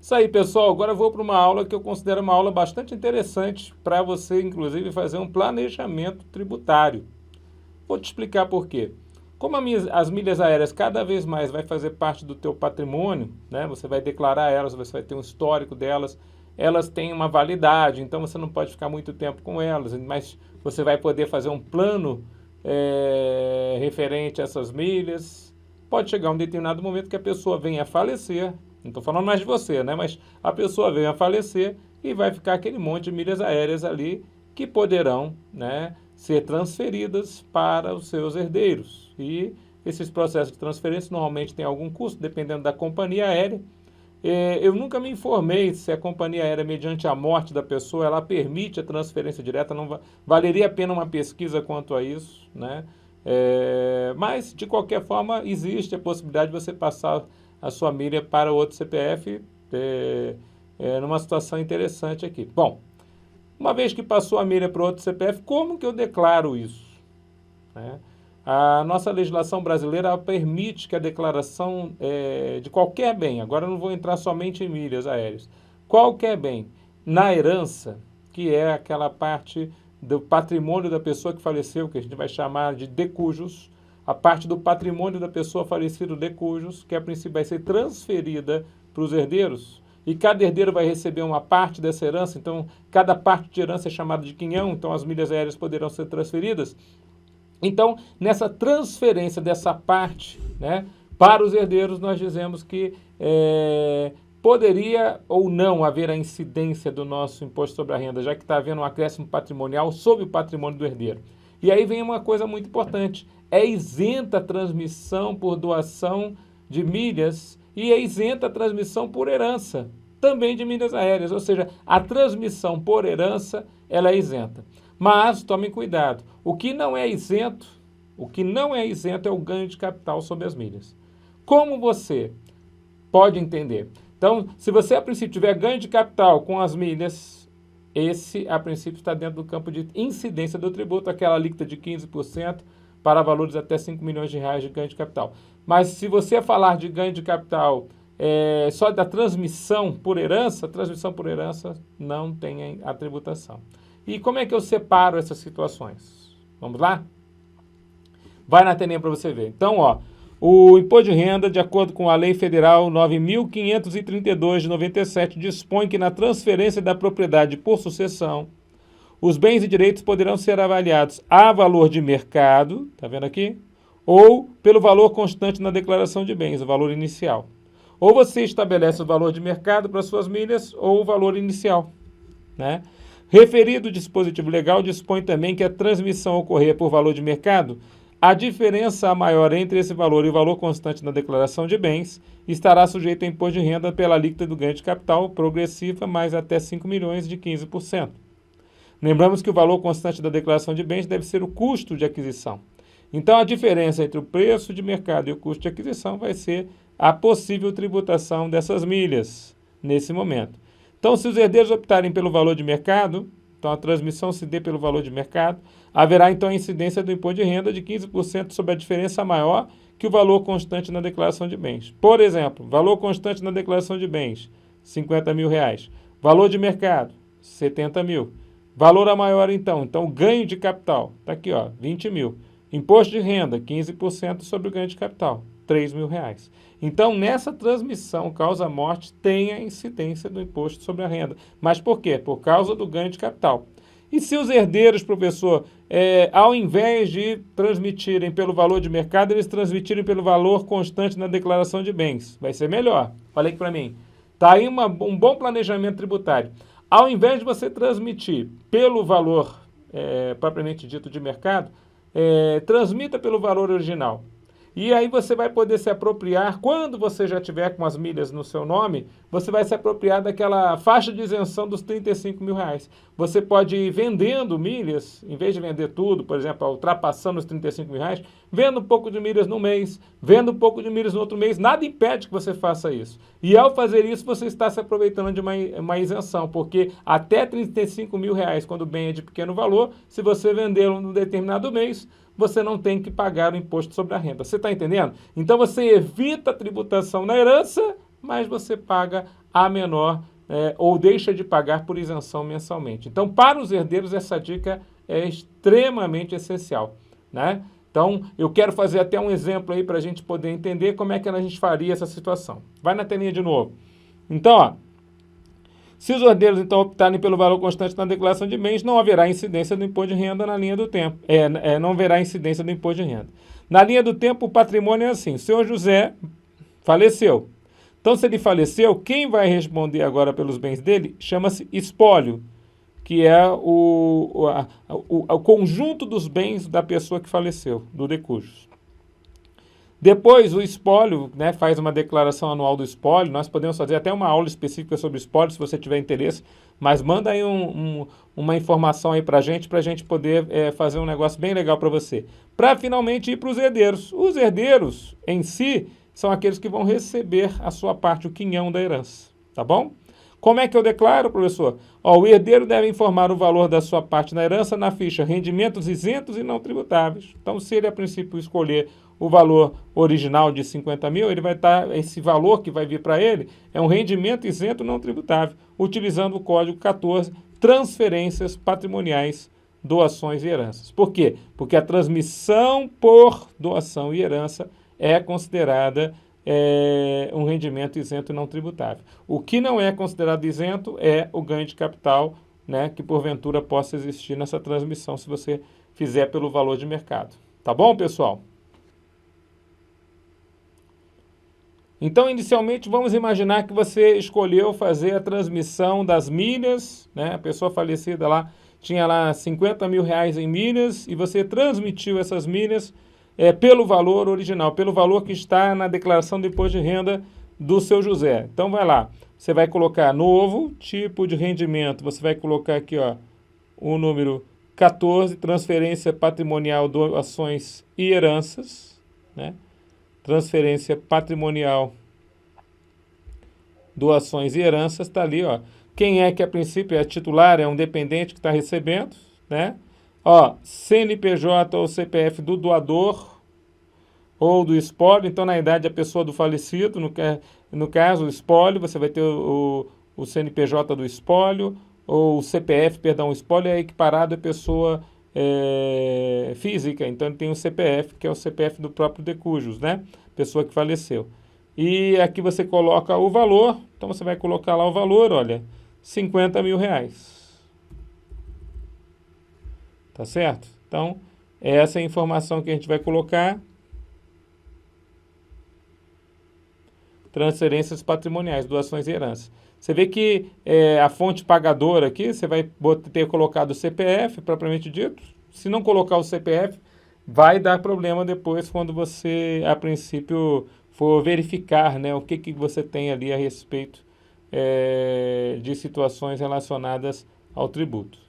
Isso aí, pessoal. Agora eu vou para uma aula que eu considero uma aula bastante interessante para você, inclusive, fazer um planejamento tributário. Vou te explicar por quê. Como as milhas aéreas cada vez mais vai fazer parte do teu patrimônio, né? Você vai declarar elas, você vai ter um histórico delas, elas têm uma validade, então você não pode ficar muito tempo com elas, mas você vai poder fazer um plano referente a essas milhas. Pode chegar um determinado momento que a pessoa venha a falecer, não estou falando mais de você, né? Mas a pessoa venha a falecer e vai ficar aquele monte de milhas aéreas ali que poderão, né, ser transferidas para os seus herdeiros. E esses processos de transferência normalmente têm algum custo, dependendo da companhia aérea. Eu nunca me informei se a companhia aérea, mediante a morte da pessoa, ela permite a transferência direta. Não valeria a pena uma pesquisa quanto a isso, né? Mas, de qualquer forma, existe a possibilidade de você passar a sua milha para outro CPF numa situação interessante aqui. Bom, uma vez que passou a milha para outro CPF, como que eu declaro isso? Né? A nossa legislação brasileira permite que a declaração de qualquer bem, agora eu não vou entrar somente em milhas aéreas, qualquer bem, na herança, que é aquela parte do patrimônio da pessoa que faleceu, que a gente vai chamar de decujus, a parte do patrimônio da pessoa falecida decujus, que a princípio vai ser transferida para os herdeiros, e cada herdeiro vai receber uma parte dessa herança, então cada parte de herança é chamada de quinhão, então as milhas aéreas poderão ser transferidas. Então, nessa transferência dessa parte, né, para os herdeiros, nós dizemos que poderia ou não haver a incidência do nosso imposto sobre a renda, já que está havendo um acréscimo patrimonial sobre o patrimônio do herdeiro. E aí vem uma coisa muito importante, é isenta a transmissão por doação de milhas e é isenta a transmissão por herança, também de milhas aéreas, ou seja, a transmissão por herança, ela é isenta. Mas, tomem cuidado, o que não é isento é o ganho de capital sobre as milhas. Como você pode entender? Então, se você a princípio tiver ganho de capital com as milhas, esse a princípio está dentro do campo de incidência do tributo, aquela alíquota de 15% para valores até 5 milhões de reais de ganho de capital. Mas se você falar de ganho de capital só da transmissão por herança, não tem a tributação. E como é que eu separo essas situações? Vamos lá? Vai na telinha para você ver. Então, ó, o imposto de renda, de acordo com a Lei Federal 9.532 de 97, dispõe que na transferência da propriedade por sucessão, os bens e direitos poderão ser avaliados a valor de mercado, tá vendo aqui? Ou pelo valor constante na declaração de bens, o valor inicial. Ou você estabelece o valor de mercado para suas milhas ou o valor inicial, né? Referido dispositivo legal dispõe também que a transmissão ocorrer por valor de mercado, a diferença maior entre esse valor e o valor constante na declaração de bens estará sujeito a imposto de renda pela alíquota do ganho de capital progressiva mais até 5 milhões de 15%. Lembramos que o valor constante da declaração de bens deve ser o custo de aquisição. Então, a diferença entre o preço de mercado e o custo de aquisição vai ser a possível tributação dessas milhas nesse momento. Então, se os herdeiros optarem pelo valor de mercado, então a transmissão se dê pelo valor de mercado, haverá então a incidência do imposto de renda de 15% sobre a diferença maior que o valor constante na declaração de bens. Por exemplo, valor constante na declaração de bens, 50 mil reais. Valor de mercado, 70 mil. Valor a maior então ganho de capital, está aqui, ó, 20 mil. Imposto de renda, 15% sobre o ganho de capital, 3 mil reais. Então, nessa transmissão causa-morte, tem a incidência do imposto sobre a renda. Mas por quê? Por causa do ganho de capital. E se os herdeiros, professor, ao invés de transmitirem pelo valor de mercado, eles transmitirem pelo valor constante na declaração de bens? Vai ser melhor. Olha aqui para mim. Está aí um bom planejamento tributário. Ao invés de você transmitir pelo valor propriamente dito de mercado, transmita pelo valor original. E aí você vai poder se apropriar, quando você já tiver com as milhas no seu nome, você vai se apropriar daquela faixa de isenção dos 35 mil reais. Você pode ir vendendo milhas, em vez de vender tudo, por exemplo, ultrapassando os 35 mil reais, vendo um pouco de milhas no mês, vendo um pouco de milhas no outro mês, nada impede que você faça isso. E ao fazer isso, você está se aproveitando de uma isenção, porque até 35 mil reais, quando o bem é de pequeno valor, se você vendê-lo num determinado mês, você não tem que pagar o imposto sobre a renda. Você está entendendo? Então você evita a tributação na herança, mas você paga a menor ou deixa de pagar por isenção mensalmente. Então, para os herdeiros, essa dica é extremamente essencial, né? Então, eu quero fazer até um exemplo aí para a gente poder entender como é que a gente faria essa situação. Vai na telinha de novo. Então, ó, se os herdeiros então optarem pelo valor constante na declaração de bens, não haverá incidência do imposto de renda na linha do tempo. Não haverá incidência do imposto de renda. Na linha do tempo, o patrimônio é assim. O senhor José faleceu. Então, se ele faleceu, quem vai responder agora pelos bens dele chama-se espólio, que é o conjunto dos bens da pessoa que faleceu, do decujus. Depois, o espólio, né, faz uma declaração anual do espólio. Nós podemos fazer até uma aula específica sobre espólio, se você tiver interesse, mas manda aí uma informação aí para a gente poder fazer um negócio bem legal para você. Para finalmente ir para os herdeiros. Os herdeiros, em si, são aqueles que vão receber a sua parte, o quinhão da herança, tá bom? Como é que eu declaro, professor? O herdeiro deve informar o valor da sua parte na herança na ficha rendimentos isentos e não tributáveis. Então, se ele, a princípio, escolher o valor original de 50 mil, ele vai estar, esse valor que vai vir para ele é um rendimento isento não tributável, utilizando o código 14, transferências patrimoniais, doações e heranças. Por quê? Porque a transmissão por doação e herança é considerada um rendimento isento e não tributável. O que não é considerado isento é o ganho de capital, né, que porventura possa existir nessa transmissão se você fizer pelo valor de mercado. Tá bom, pessoal? Então, inicialmente, vamos imaginar que você escolheu fazer a transmissão das milhas, né? A pessoa falecida lá tinha lá 50 mil reais em milhas e você transmitiu essas milhas pelo valor original, pelo valor que está na declaração de imposto de renda do seu José. Então, vai lá, você vai colocar novo tipo de rendimento, você vai colocar aqui, ó, o número 14, transferência patrimonial, doações e heranças, né? Transferência patrimonial, doações e heranças, está ali, ó. Quem é que a princípio é titular, é um dependente que está recebendo, né? Ó, CNPJ ou CPF do doador ou do espólio. Então, na idade, a pessoa do falecido, no caso, o espólio, você vai ter o CNPJ do espólio, ou o CPF, perdão, o espólio é equiparado à pessoa física. Então, ele tem o CPF, que é o CPF do próprio decujus, né? Pessoa que faleceu. E aqui você coloca o valor. Então, você vai colocar lá o valor, olha, 50 mil reais. Tá certo? Então, essa é a informação que a gente vai colocar. Transferências patrimoniais, doações e heranças. Você vê que a fonte pagadora aqui, você vai ter colocado o CPF, propriamente dito. Se não colocar o CPF, vai dar problema depois quando você, a princípio, for verificar, né, o que você tem ali a respeito de situações relacionadas ao tributo.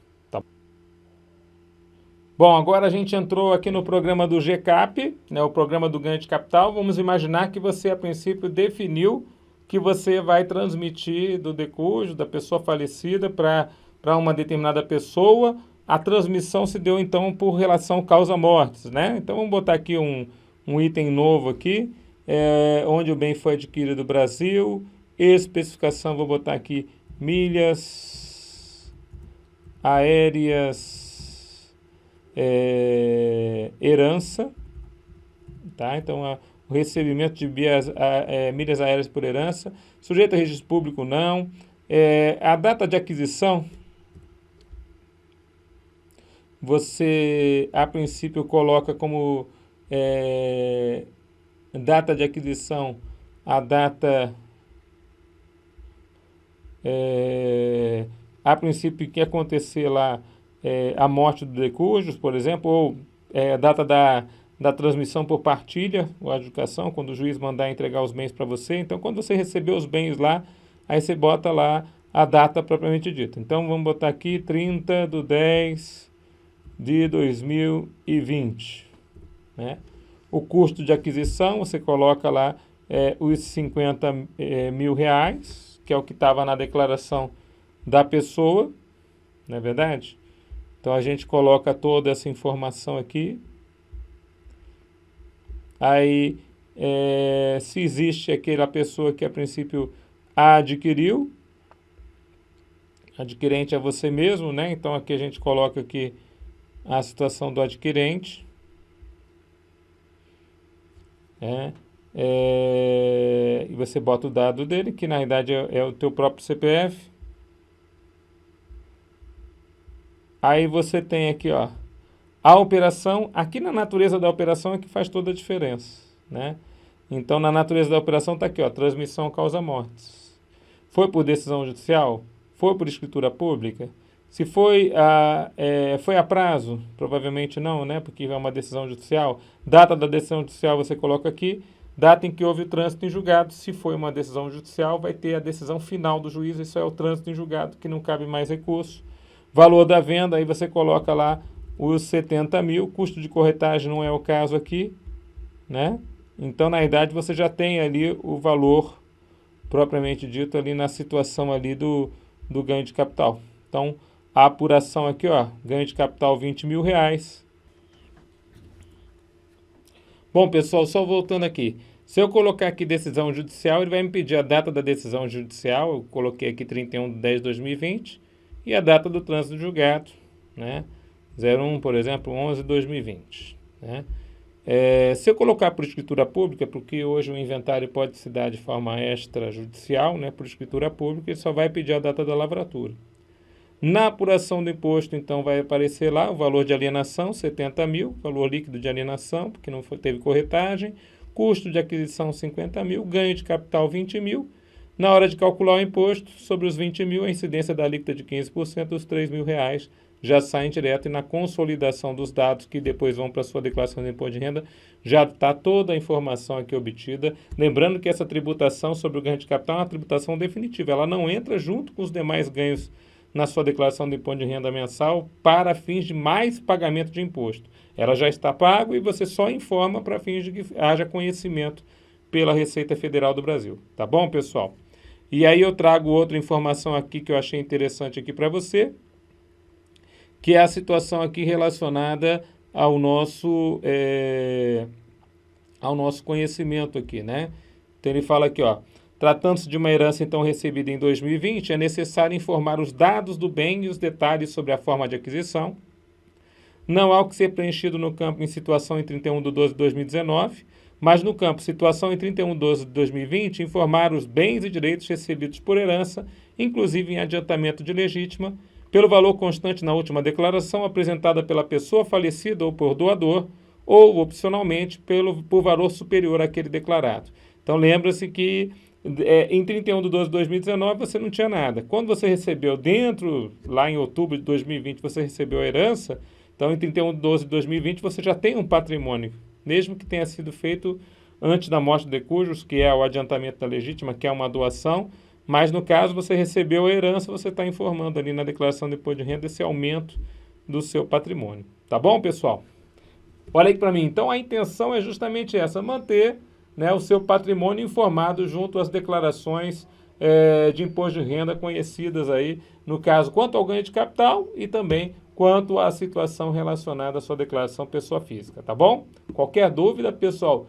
Bom, agora a gente entrou aqui no programa do GCAP, né, o programa do ganho de capital. Vamos imaginar que você, a princípio, definiu que você vai transmitir do decujus, da pessoa falecida, para uma determinada pessoa. A transmissão se deu, então, por relação causa-mortes, né? Então, vamos botar aqui um item novo aqui, onde o bem foi adquirido do Brasil. Especificação, vou botar aqui milhas aéreas, herança, tá? Então, o recebimento de milhas aéreas por herança, sujeito a registro público, não. A data de aquisição, você, a princípio, coloca como data de aquisição a data, a princípio, que acontecer lá a morte do decujus, por exemplo, ou a data da transmissão por partilha, ou adjudicação, quando o juiz mandar entregar os bens para você. Então, quando você receber os bens lá, aí você bota lá a data propriamente dita. Então, vamos botar aqui 30/10/2020. Né? O custo de aquisição, você coloca lá os 50 mil reais, que é o que estava na declaração da pessoa, não é verdade? Então, a gente coloca toda essa informação aqui. Aí, se existe aquela pessoa que, a princípio, adquiriu, adquirente é você mesmo, né? Então aqui a gente coloca aqui a situação do adquirente, né? E você bota o dado dele, que na verdade é o teu próprio CPF. Aí você tem aqui, ó, a operação. Aqui na natureza da operação é que faz toda a diferença, né? Então na natureza da operação está aqui, ó, transmissão causa mortes. Foi por decisão judicial? Foi por escritura pública? Se foi a prazo? Provavelmente não, né? Porque é uma decisão judicial. Data da decisão judicial você coloca aqui. Data em que houve o trânsito em julgado. Se foi uma decisão judicial, vai ter a decisão final do juiz. Isso é o trânsito em julgado, que não cabe mais recurso. Valor da venda, aí você coloca lá os 70 mil. Custo de corretagem não é o caso aqui, né? Então, na verdade, você já tem ali o valor propriamente dito ali na situação ali do ganho de capital. Então, a apuração aqui, ó, ganho de capital R$20.000. Bom, pessoal, só voltando aqui. Se eu colocar aqui decisão judicial, ele vai me pedir a data da decisão judicial. Eu coloquei aqui 31/10/2020 e a data do trânsito julgado, né? 01, por exemplo, 11/2020, né? Se eu colocar por escritura pública, porque hoje o inventário pode se dar de forma extrajudicial, né, por escritura pública, ele só vai pedir a data da lavratura. Na apuração do imposto, então, vai aparecer lá o valor de alienação, 70 mil, valor líquido de alienação, porque não teve corretagem, custo de aquisição, 50 mil, ganho de capital, 20 mil. Na hora de calcular o imposto, sobre os 20 mil, a incidência da alíquota de 15% dos R$3.000 já saem direto, e na consolidação dos dados que depois vão para a sua declaração de imposto de renda, já está toda a informação aqui obtida. Lembrando que essa tributação sobre o ganho de capital é uma tributação definitiva, ela não entra junto com os demais ganhos na sua declaração de imposto de renda mensal para fins de mais pagamento de imposto. Ela já está pago e você só informa para fins de que haja conhecimento pela Receita Federal do Brasil. Tá bom, pessoal? E aí eu trago outra informação aqui que eu achei interessante aqui para você, que é a situação aqui relacionada ao nosso conhecimento aqui, né? Então ele fala aqui, ó, tratando-se de uma herança então recebida em 2020, é necessário informar os dados do bem e os detalhes sobre a forma de aquisição. Não há o que ser preenchido no campo em situação em 31/12/2019, mas no campo situação em 31/12/2020, informar os bens e direitos recebidos por herança, inclusive em adiantamento de legítima, pelo valor constante na última declaração apresentada pela pessoa falecida ou por doador, ou, opcionalmente, por valor superior àquele declarado. Então, lembra-se que em 31/12/2019 você não tinha nada. Quando você recebeu lá em outubro de 2020, você recebeu a herança, então em 31/12/2020 você já tem um patrimônio, mesmo que tenha sido feito antes da morte de cujos, que é o adiantamento da legítima, que é uma doação. Mas, no caso, você recebeu a herança, você está informando ali na declaração de imposto de renda esse aumento do seu patrimônio. Tá bom, pessoal? Olha aí para mim. Então, a intenção é justamente essa, manter, né, o seu patrimônio informado junto às declarações de imposto de renda conhecidas aí, no caso, quanto ao ganho de capital e também quanto à situação relacionada à sua declaração pessoa física, tá bom? Qualquer dúvida, pessoal,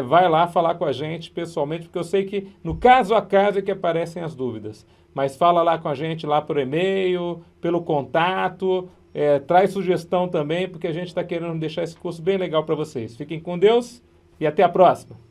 vai lá falar com a gente pessoalmente, porque eu sei que no caso a caso é que aparecem as dúvidas. Mas fala lá com a gente, lá por e-mail, pelo contato, traz sugestão também, porque a gente está querendo deixar esse curso bem legal para vocês. Fiquem com Deus e até a próxima!